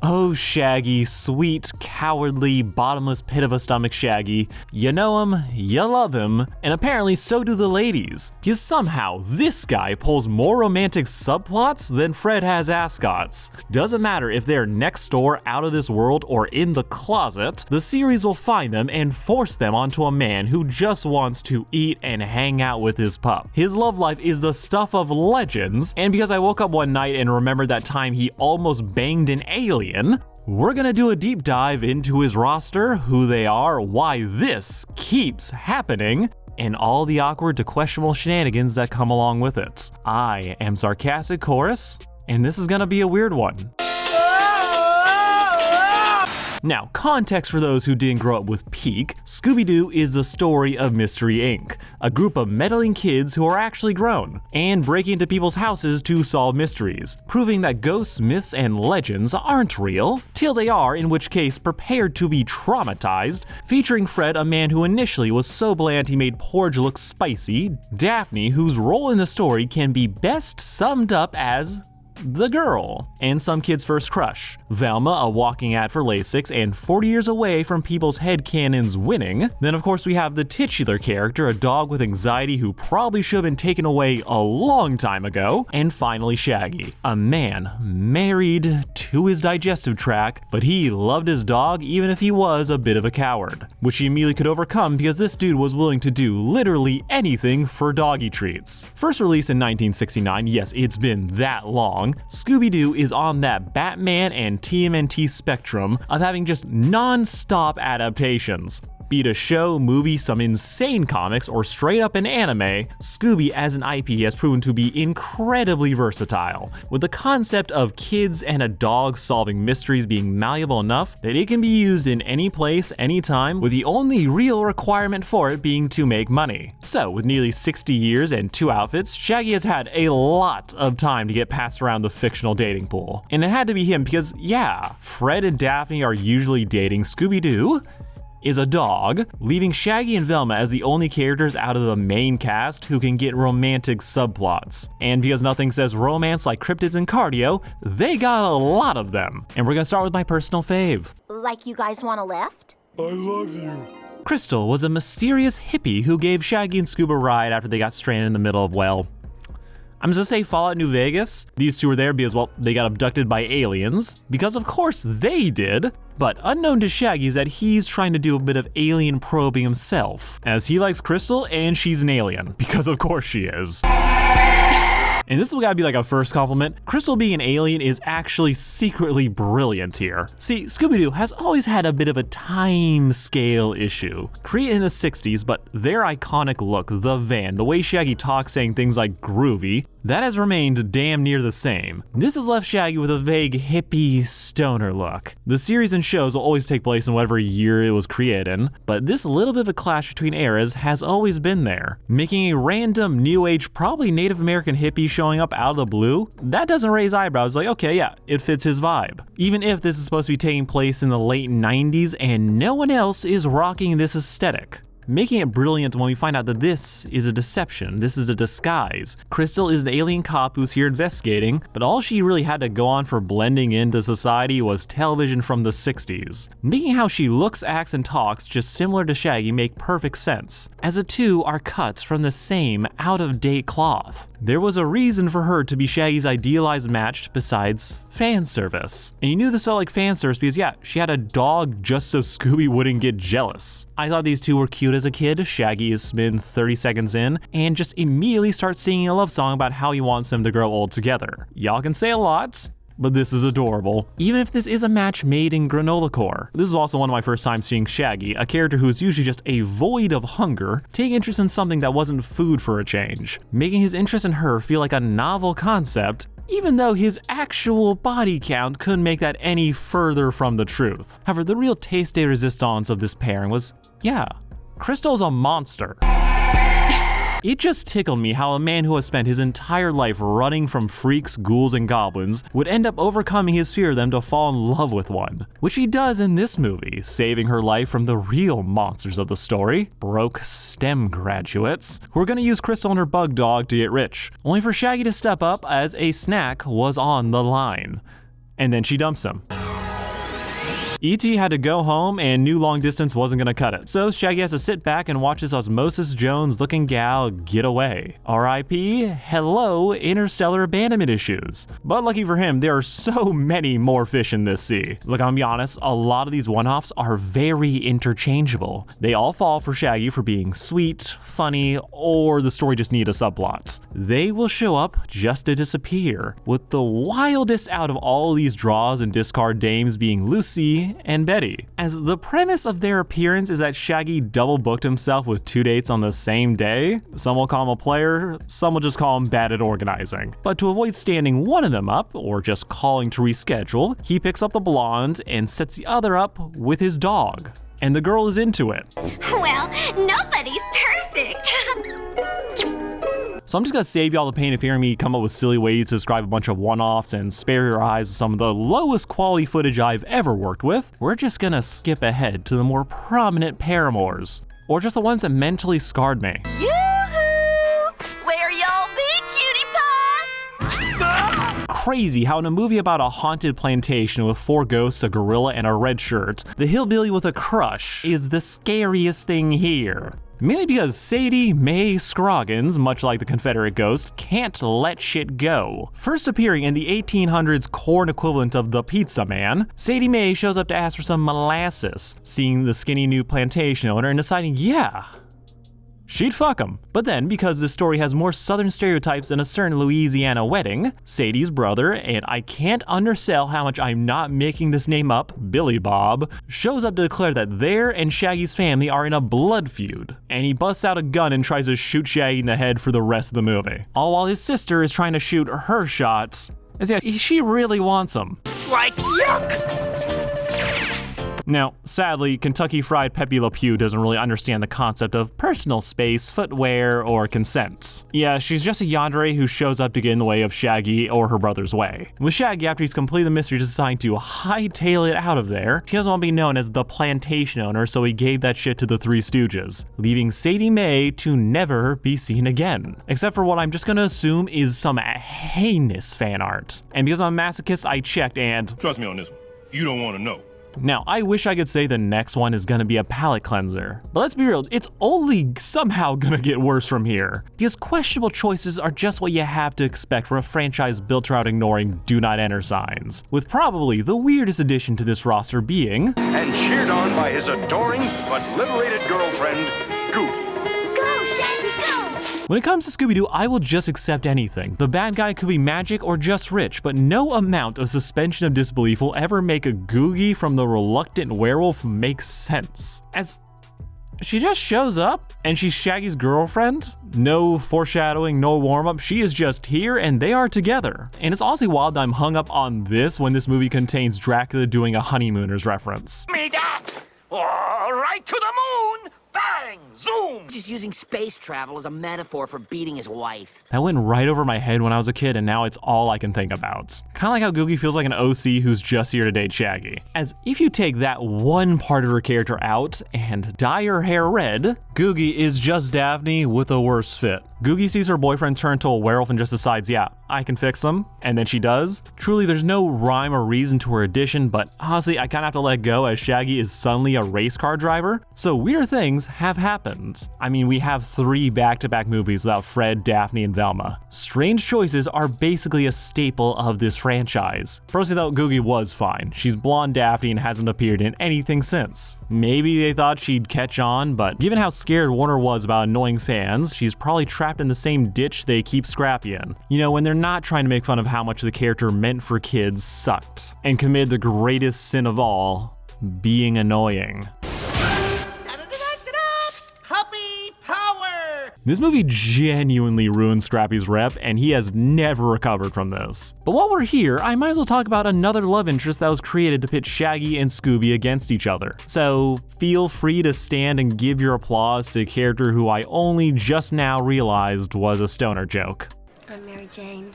Oh, Shaggy, sweet, cowardly, bottomless pit of a stomach Shaggy. You know him, you love him, and apparently so do the ladies. Because somehow this guy pulls more romantic subplots than Fred has ascots. Doesn't matter if they're next door, out of this world, or in the closet, the series will find them and force them onto a man who just wants to eat and hang out with his pup. His love life is the stuff of legends, and because I woke up one night and remembered that time he almost banged an alien, we're gonna do a deep dive into his roster, who they are, why this keeps happening, and all the awkward to questionable shenanigans that come along with it. I am Sarcastic Chorus, and this is gonna be a weird one. Now, context for those who didn't grow up with Peak, Scooby-Doo is the story of Mystery Inc., a group of meddling kids who are actually grown, and breaking into people's houses to solve mysteries, proving that ghosts, myths, and legends aren't real, till they are, in which case prepared to be traumatized, featuring Fred, a man who initially was so bland he made porridge look spicy, Daphne, whose role in the story can be best summed up as the girl, and some kid's first crush. Velma, a walking ad for Lasix and 40 years away from people's headcanons winning. Then of course we have the titular character, a dog with anxiety who probably should have been taken away a long time ago. And finally Shaggy, a man married to his digestive tract, but he loved his dog even if he was a bit of a coward, which he immediately could overcome because this dude was willing to do literally anything for doggy treats. First released in 1969, yes, it's been that long, Scooby-Doo is on that Batman and TMNT spectrum of having just non-stop adaptations. Be it a show, movie, some insane comics, or straight up an anime, Scooby as an IP has proven to be incredibly versatile, with the concept of kids and a dog solving mysteries being malleable enough that it can be used in any place, anytime, with the only real requirement for it being to make money. So, with nearly 60 years and 2 outfits, Shaggy has had a lot of time to get passed around the fictional dating pool. And it had to be him because, yeah, Fred and Daphne are usually dating. Scooby-Doo is a dog, leaving Shaggy and Velma as the only characters out of the main cast who can get romantic subplots. And because nothing says romance like cryptids and cardio, they got a lot of them. And we're gonna start with my personal fave. Like you guys want a lift? I love you. Crystal was a mysterious hippie who gave Shaggy and Scoob a ride after they got stranded in the middle of, well, I'm just gonna say Fallout New Vegas. These two were there because, well, they got abducted by aliens, because of course they did. But unknown to Shaggy is that he's trying to do a bit of alien probing himself, as he likes Crystal and she's an alien, because of course she is. And this has gotta be like a first compliment. Crystal being an alien is actually secretly brilliant here. See, Scooby-Doo has always had a bit of a time scale issue. Created in the 60s, but their iconic look, the van, the way Shaggy talks saying things like groovy, that has remained damn near the same. This has left Shaggy with a vague hippie stoner look. The series and shows will always take place in whatever year it was created in, but this little bit of a clash between eras has always been there. Making a random new age, probably Native American hippie showing up out of the blue, that doesn't raise eyebrows. Like, okay, yeah, it fits his vibe. Even if this is supposed to be taking place in the late 90s and no one else is rocking this aesthetic. Making it brilliant when we find out that this is a deception, this is a disguise. Crystal is an alien cop who's here investigating, but all she really had to go on for blending into society was television from the 60s. Making how she looks, acts, and talks just similar to Shaggy make perfect sense, as the two are cut from the same out-of-date cloth. There was a reason for her to be Shaggy's idealized match besides fan service. And you knew this felt like fan service because, yeah, she had a dog just so Scooby wouldn't get jealous. I thought these two were cute as a kid. Shaggy is been 30 seconds in and just immediately starts singing a love song about how he wants them to grow old together. Y'all can say a lot, but this is adorable. Even if this is a match made in granola core. This is also one of my first times seeing Shaggy, a character who is usually just a void of hunger, take interest in something that wasn't food for a change, making his interest in her feel like a novel concept, even though his actual body count couldn't make that any further from the truth. However, the real taste de resistance of this pairing was, yeah, Crystal's a monster. It just tickled me how a man who has spent his entire life running from freaks, ghouls, and goblins would end up overcoming his fear of them to fall in love with one, which he does in this movie, saving her life from the real monsters of the story, broke STEM graduates, who are gonna use Crystal and her bug dog to get rich, only for Shaggy to step up as a snack was on the line. And then she dumps him. E.T. had to go home and knew long distance wasn't gonna cut it. So Shaggy has to sit back and watch this Osmosis Jones looking gal get away. R.I.P. Hello, interstellar abandonment issues. But lucky for him, there are so many more fish in this sea. Look, I'm be honest, a lot of these one-offs are very interchangeable. They all fall for Shaggy for being sweet, funny, or the story just need a subplot. They will show up just to disappear, with the wildest out of all these draws and discard dames being Lucy and Betty. As the premise of their appearance is that Shaggy double booked himself with 2 dates on the same day. Some will call him a player, some will just call him bad at organizing. But to avoid standing one of them up, or just calling to reschedule, he picks up the blonde and sets the other up with his dog. And the girl is into it. Well, nobody's perfect. So I'm just gonna save y'all the pain of hearing me come up with silly ways to describe a bunch of one-offs and spare your eyes some of the lowest quality footage I've ever worked with. We're just gonna skip ahead to the more prominent paramours, or just the ones that mentally scarred me. Yoo-hoo! Where y'all be, cutie pie? Crazy how in a movie about a haunted plantation with 4 ghosts, a gorilla, and a red shirt, the hillbilly with a crush is the scariest thing here. Mainly because Sadie Mae Scroggins, much like the Confederate ghost, can't let shit go. First appearing in the 1800s corn equivalent of the Pizza Man, Sadie Mae shows up to ask for some molasses, seeing the skinny new plantation owner and deciding, yeah, she'd fuck him. But then, because this story has more southern stereotypes than a certain Louisiana wedding, Sadie's brother, and I can't undersell how much I'm not making this name up, Billy Bob, shows up to declare that their and Shaggy's family are in a blood feud. And he busts out a gun and tries to shoot Shaggy in the head for the rest of the movie. All while his sister is trying to shoot her shots, as yeah, she really wants him. Like yuck! Now, sadly, Kentucky Fried Pepe Le Pew doesn't really understand the concept of personal space, footwear, or consent. Yeah, she's just a yandere who shows up to get in the way of Shaggy or her brother's way. With Shaggy, after he's completed the mystery, deciding to hightail it out of there, he doesn't want to be known as the plantation owner, so he gave that shit to the Three Stooges, leaving Sadie Mae to never be seen again. Except for what I'm just gonna assume is some heinous fan art. And because I'm a masochist, I checked and... Trust me on this one, you don't want to know. Now, I wish I could say the next one is gonna be a palate cleanser, but let's be real, it's only somehow gonna get worse from here, because questionable choices are just what you have to expect from a franchise built around ignoring do not enter signs, with probably the weirdest addition to this roster being... and cheered on by his adoring but liberated girlfriend, Googie. Go, Shaggy, go! When it comes to Scooby-Doo, I will just accept anything. The bad guy could be magic or just rich, but no amount of suspension of disbelief will ever make a Googie from the reluctant werewolf make sense. As she just shows up and she's Shaggy's girlfriend. No foreshadowing, no warm-up, she is just here and they are together. And it's honestly wild that I'm hung up on this when this movie contains Dracula doing a Honeymooners reference. Me that! Oh, right to the moon! Bang! Zoom! Just using space travel as a metaphor for beating his wife. That went right over my head when I was a kid and now it's all I can think about. Kinda like how Googie feels like an OC who's just here to date Shaggy. As if you take that one part of her character out and dye her hair red, Googie is just Daphne with a worse fit. Googie sees her boyfriend turn to a werewolf and just decides, yeah, I can fix him, and then she does. Truly, there's no rhyme or reason to her addition, but honestly, I kinda have to let go as Shaggy is suddenly a race car driver. So weird things have happened. I mean, we have 3 back-to-back movies without Fred, Daphne, and Velma. Strange choices are basically a staple of this franchise. Personally though, Googie was fine. She's blonde Daphne and hasn't appeared in anything since. Maybe they thought she'd catch on, but given how scared Warner was about annoying fans, she's probably trapped in the same ditch they keep Scrappy in. You know, when they're not trying to make fun of how much the character meant for kids sucked, and committed the greatest sin of all, being annoying. Puppy power! This movie genuinely ruined Scrappy's rep, and he has never recovered from this. But while we're here, I might as well talk about another love interest that was created to pit Shaggy and Scooby against each other. So feel free to stand and give your applause to a character who I only just now realized was a stoner joke. I'm Mary Jane.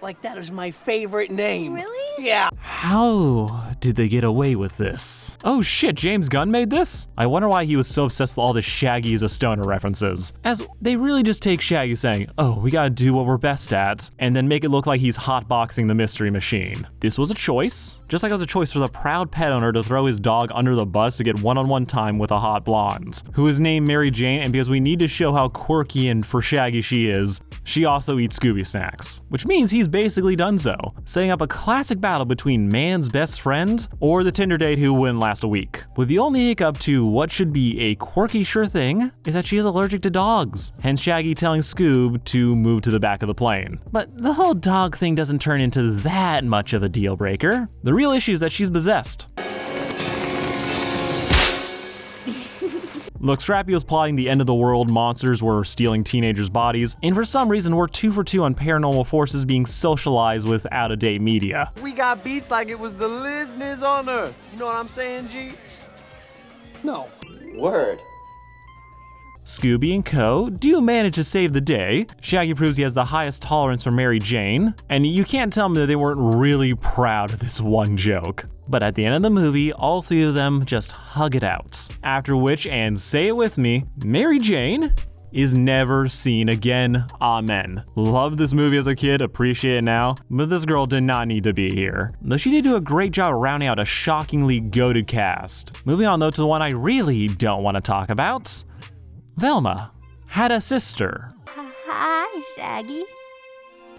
Like, that is my favorite name. Really? Yeah. How did they get away with this? Oh shit, James Gunn made this? I wonder why he was so obsessed with all the Shaggy is a stoner references, as they really just take Shaggy saying, oh, we gotta do what we're best at, and then make it look like he's hotboxing the Mystery Machine. This was a choice, just like it was a choice for the proud pet owner to throw his dog under the bus to get one-on-one time with a hot blonde, who is named Mary Jane, and because we need to show how quirky and for Shaggy she is, she also eats Scooby snacks, which means he's basically done so, setting up a classic battle between man's best friend or the Tinder date who wouldn't last a week. With the only hiccup to what should be a quirky sure thing is that she is allergic to dogs, hence Shaggy telling Scoob to move to the back of the plane. But the whole dog thing doesn't turn into that much of a deal breaker. The real issue is that she's possessed. Look, Scrappy was plotting the end of the world, monsters were stealing teenagers' bodies, and for some reason we're 2 for 2 on paranormal forces being socialized with out-of-date media. We got beats like it was the listeners on Earth. You know what I'm saying, G? No. Word. Scooby and Co. do manage to save the day. Shaggy proves he has the highest tolerance for Mary Jane, and you can't tell me that they weren't really proud of this one joke. But at the end of the movie, all 3 of them just hug it out. After which, and say it with me, Mary Jane is never seen again. Amen. Loved this movie as a kid, appreciate it now, but this girl did not need to be here. Though she did do a great job rounding out a shockingly goated cast. Moving on though to the one I really don't want to talk about. Velma had a sister. Hi, Shaggy.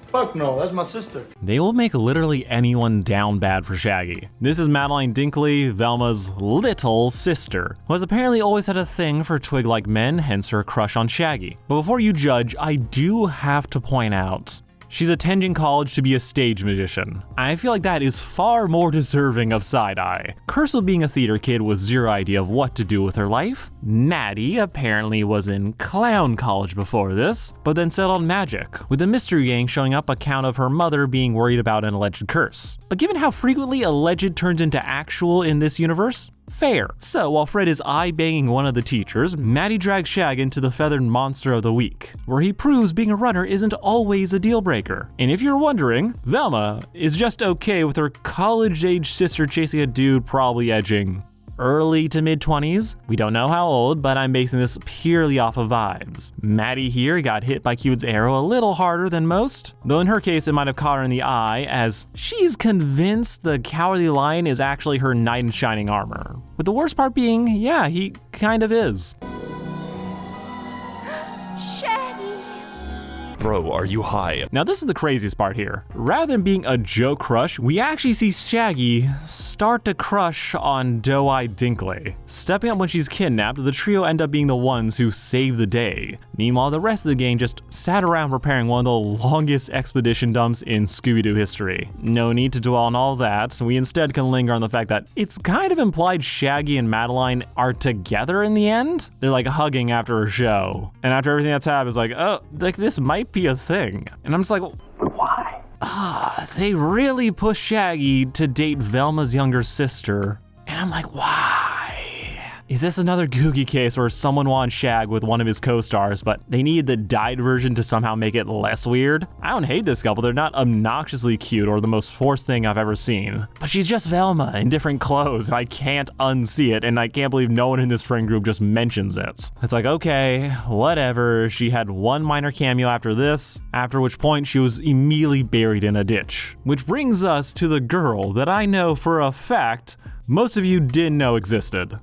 Fuck no, that's my sister. They will make literally anyone down bad for Shaggy. This is Madeline Dinkley, Velma's little sister, who has apparently always had a thing for twig-like men, hence her crush on Shaggy. But before you judge, I do have to point out, she's attending college to be a stage magician. I feel like that is far more deserving of side-eye. Cursed with being a theater kid with zero idea of what to do with her life. Maddie apparently was in clown college before this, but then settled on magic, with the mystery gang showing up account of her mother being worried about an alleged curse. But given how frequently alleged turns into actual in this universe, fair. So while Fred is eye-banging one of the teachers, Maddie drags Shag into the Feathered Monster of the Week, where he proves being a runner isn't always a deal breaker. And if you're wondering, Velma is just okay with her college-age sister chasing a dude probably edging early to mid-20s. We don't know how old, but I'm basing this purely off of vibes. Maddie here got hit by Cupid's arrow a little harder than most, though in her case it might have caught her in the eye, as she's convinced the Cowardly Lion is actually her knight in shining armor. With the worst part being, yeah, he kind of is. Bro, are you high? Now this is the craziest part here. Rather than being a joke crush, we actually see Shaggy start to crush on Doe-Eyed Dinkley. Stepping up when she's kidnapped, the trio end up being the ones who save the day. Meanwhile, the rest of the gang just sat around preparing one of the longest expedition dumps in Scooby-Doo history. No need to dwell on all that, we instead can linger on the fact that it's kind of implied Shaggy and Madeline are together in the end. They're like hugging after her show. And after everything that's happened, it's like, oh, like this might be a thing. And I'm just like, why? They really push Shaggy to date Velma's younger sister. And I'm like, why? Is this another Googie case where someone wants Shag with one of his co-stars, but they needed the dyed version to somehow make it less weird? I don't hate this couple, they're not obnoxiously cute or the most forced thing I've ever seen. But she's just Velma in different clothes, and I can't unsee it, and I can't believe no one in this friend group just mentions it. It's like, okay, whatever, she had one minor cameo after this, after which point she was immediately buried in a ditch. Which brings us to the girl that I know for a fact most of you didn't know existed.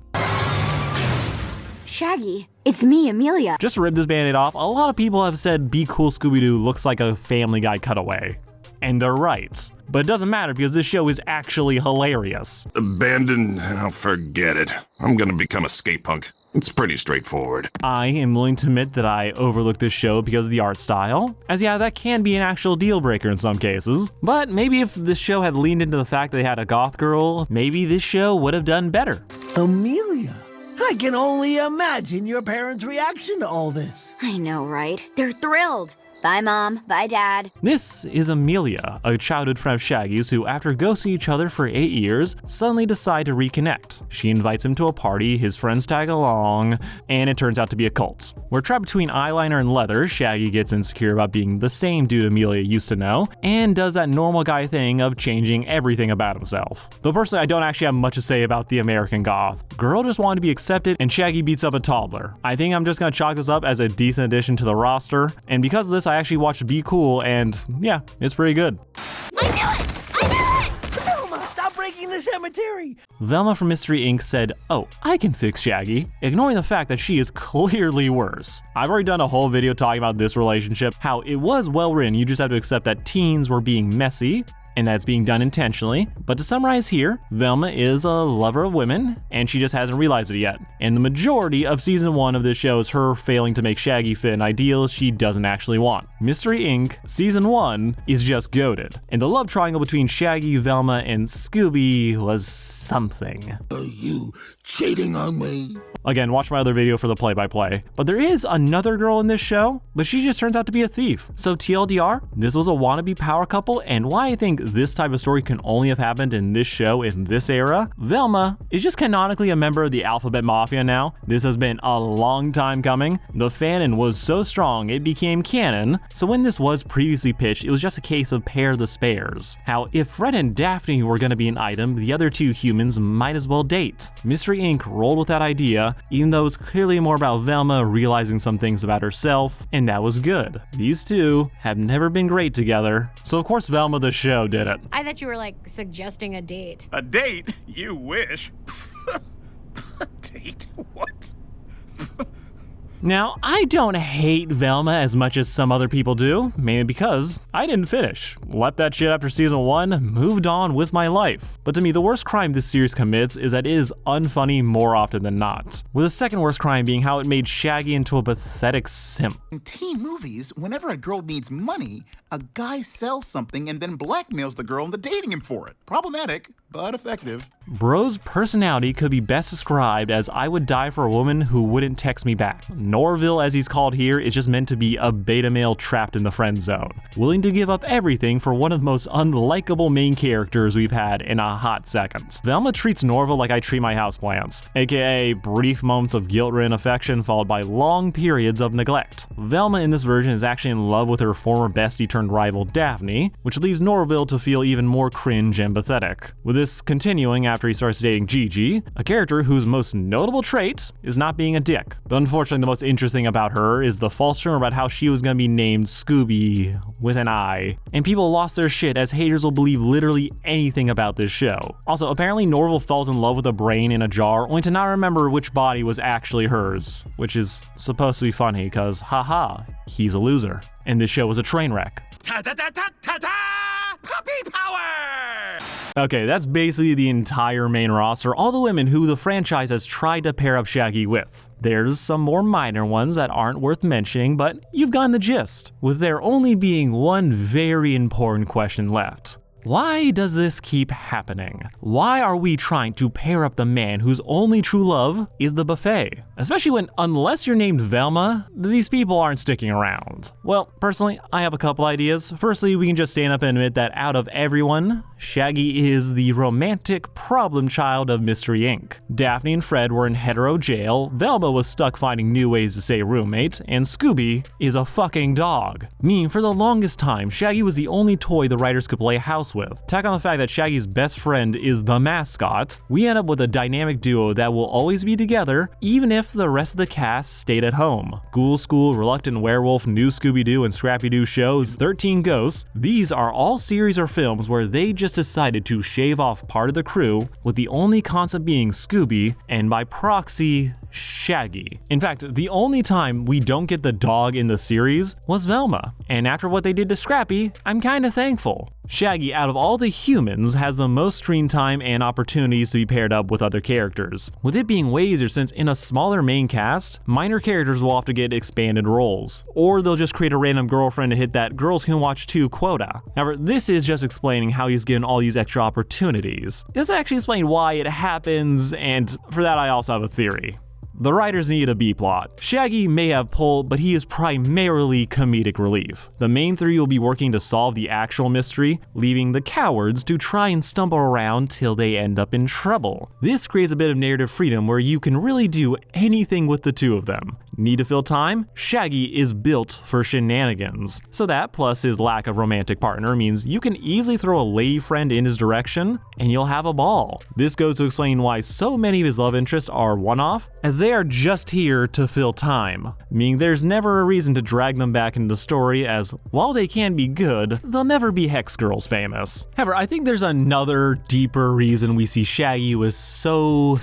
Shaggy, it's me, Amelia. Just to rip this band-aid off, a lot of people have said Be Cool Scooby-Doo looks like a Family Guy cutaway. And they're right. But it doesn't matter because this show is actually hilarious. Abandoned? Oh, forget it. I'm gonna become a skate punk. It's pretty straightforward. I am willing to admit that I overlooked this show because of the art style, as yeah, that can be an actual deal breaker in some cases. But maybe if this show had leaned into the fact that they had a goth girl, maybe this show would have done better. Amelia, I can only imagine your parents' reaction to all this. I know, right? They're thrilled. Bye, Mom. Bye, Dad. This is Amelia, a childhood friend of Shaggy's who, after ghosting each other for 8 years, suddenly decide to reconnect. She invites him to a party, his friends tag along, and it turns out to be a cult. We're trapped between eyeliner and leather. Shaggy gets insecure about being the same dude Amelia used to know, and does that normal guy thing of changing everything about himself. Though personally, I don't actually have much to say about the American goth. Girl just wanted to be accepted, and Shaggy beats up a toddler. I think I'm just gonna chalk this up as a decent addition to the roster, and because of this, I actually watched Be Cool, and yeah, it's pretty good. I knew it! Velma, stop breaking the cemetery! Velma from Mystery Inc. said, "Oh, I can fix Shaggy," ignoring the fact that she is clearly worse. I've already done a whole video talking about this relationship, how it was well written, you just have to accept that teens were being messy, and that's being done intentionally. But to summarize here, Velma is a lover of women, and she just hasn't realized it yet. And the majority of season 1 of this show is her failing to make Shaggy fit an ideal she doesn't actually want. Mystery Inc. season 1 is just goated, and the love triangle between Shaggy, Velma, and Scooby was something. Are you cheating on me? Again, watch my other video for the play-by-play. But there is another girl in this show, but she just turns out to be a thief. So TLDR, this was a wannabe power couple, and why I think this type of story can only have happened in this show in this era. Velma is just canonically a member of the Alphabet Mafia now. This has been a long time coming. The fanon was so strong it became canon, so when this was previously pitched, it was just a case of pair the spares. How if Fred and Daphne were gonna be an item, the other two humans might as well date. Mystery Inc. rolled with that idea, even though it was clearly more about Velma realizing some things about herself, and that was good. These two have never been great together, so of course Velma the show did it. I thought you were like suggesting a date. A date? You wish. A date? What? Now, I don't hate Velma as much as some other people do, mainly because I didn't finish. Left that shit after season 1, moved on with my life. But to me, the worst crime this series commits is that it is unfunny more often than not. With the second worst crime being how it made Shaggy into a pathetic simp. In teen movies, whenever a girl needs money, a guy sells something and then blackmails the girl into dating him for it. Problematic, but effective. Bro's personality could be best described as I would die for a woman who wouldn't text me back. Norville, as he's called here, is just meant to be a beta male trapped in the friend zone, willing to give up everything for one of the most unlikable main characters we've had in a hot second. Velma treats Norville like I treat my houseplants, aka brief moments of guilt-ridden affection followed by long periods of neglect. Velma in this version is actually in love with her former bestie turned rival Daphne, which leaves Norville to feel even more cringe and pathetic. With this continuing after he starts dating Gigi, a character whose most notable trait is not being a dick. But unfortunately, the most interesting about her is the false rumor about how she was gonna be named Scooby with an I. And people lost their shit as haters will believe literally anything about this show. Also, apparently Norville falls in love with a brain in a jar only to not remember which body was actually hers, which is supposed to be funny because haha, he's a loser. And this show was a train wreck. Ta-ta-ta-ta-ta-ta! Puppy power! Okay, that's basically the entire main roster, all the women who the franchise has tried to pair up Shaggy with. There's some more minor ones that aren't worth mentioning, but you've gotten the gist, with there only being one very important question left. Why does this keep happening? Why are we trying to pair up the man whose only true love is the buffet? Especially when, unless you're named Velma, these people aren't sticking around. Well, personally, I have a couple ideas. Firstly, we can just stand up and admit that out of everyone, Shaggy is the romantic problem child of Mystery Inc. Daphne and Fred were in hetero jail, Velma was stuck finding new ways to say roommate, and Scooby is a fucking dog. Meaning, for the longest time, Shaggy was the only toy the writers could play house with. Tack on the fact that Shaggy's best friend is the mascot, we end up with a dynamic duo that will always be together, even if the rest of the cast stayed at home. Ghoul School, Reluctant Werewolf, New Scooby-Doo, and Scrappy-Doo shows, 13 Ghosts, these are all series or films where they just decided to shave off part of the crew, with the only concept being Scooby, and by proxy, Shaggy. In fact, the only time we don't get the dog in the series was Velma, and after what they did to Scrappy, I'm kinda thankful. Shaggy, out of all the humans, has the most screen time and opportunities to be paired up with other characters, with it being way easier since in a smaller main cast, minor characters will often get expanded roles, or they'll just create a random girlfriend to hit that girls can watch too quota. However, this is just explaining how he's given all these extra opportunities. This actually explains why it happens, and for that I also have a theory. The writers need a B-plot. Shaggy may have pull, but he is primarily comedic relief. The main three will be working to solve the actual mystery, leaving the cowards to try and stumble around till they end up in trouble. This creates a bit of narrative freedom where you can really do anything with the two of them. Need to fill time? Shaggy is built for shenanigans. So that, plus his lack of romantic partner, means you can easily throw a lady friend in his direction and you'll have a ball. This goes to explain why so many of his love interests are one-off, as they are just here to fill time, meaning there's never a reason to drag them back into the story, as while they can be good, they'll never be Hex Girls famous. However, I think there's another deeper reason we see Shaggy with so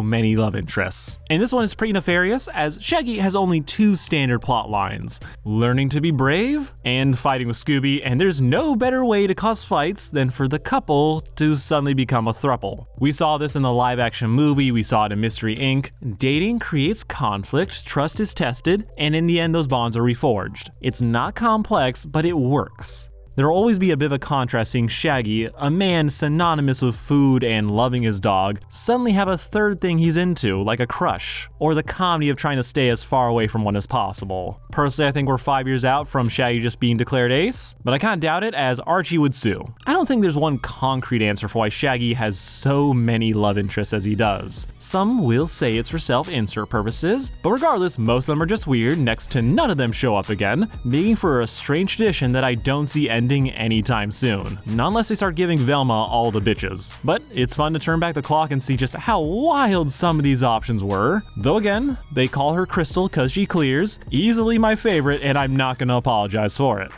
many love interests. And this one is pretty nefarious, as Shaggy has only two standard plot lines: learning to be brave and fighting with Scooby, and there's no better way to cause fights than for the couple to suddenly become a throuple. We saw this in the live action movie, we saw it in Mystery Inc. Dating creates conflict, trust is tested, and in the end those bonds are reforged. It's not complex, but it works. There will always be a bit of a contrast seeing Shaggy, a man synonymous with food and loving his dog, suddenly have a third thing he's into, like a crush, or the comedy of trying to stay as far away from one as possible. Personally, I think we're 5 years out from Shaggy just being declared ace, but I kind of doubt it, as Archie would sue. I don't think there's one concrete answer for why Shaggy has so many love interests as he does. Some will say it's for self-insert purposes, but regardless, most of them are just weird, next to none of them show up again, making for a strange tradition that I don't see ending anytime soon. Not unless they start giving Velma all the bitches. But it's fun to turn back the clock and see just how wild some of these options were. Though again, they call her Crystal cause she clears. Easily my favorite, and I'm not gonna apologize for it.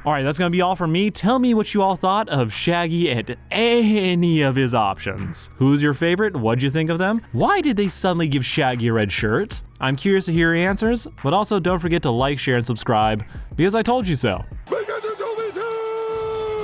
Alright, that's gonna be all from me. Tell me what you all thought of Shaggy and any of his options. Who's your favorite? What'd you think of them? Why did they suddenly give Shaggy a red shirt? I'm curious to hear your answers, but also don't forget to like, share, and subscribe, because I told you so.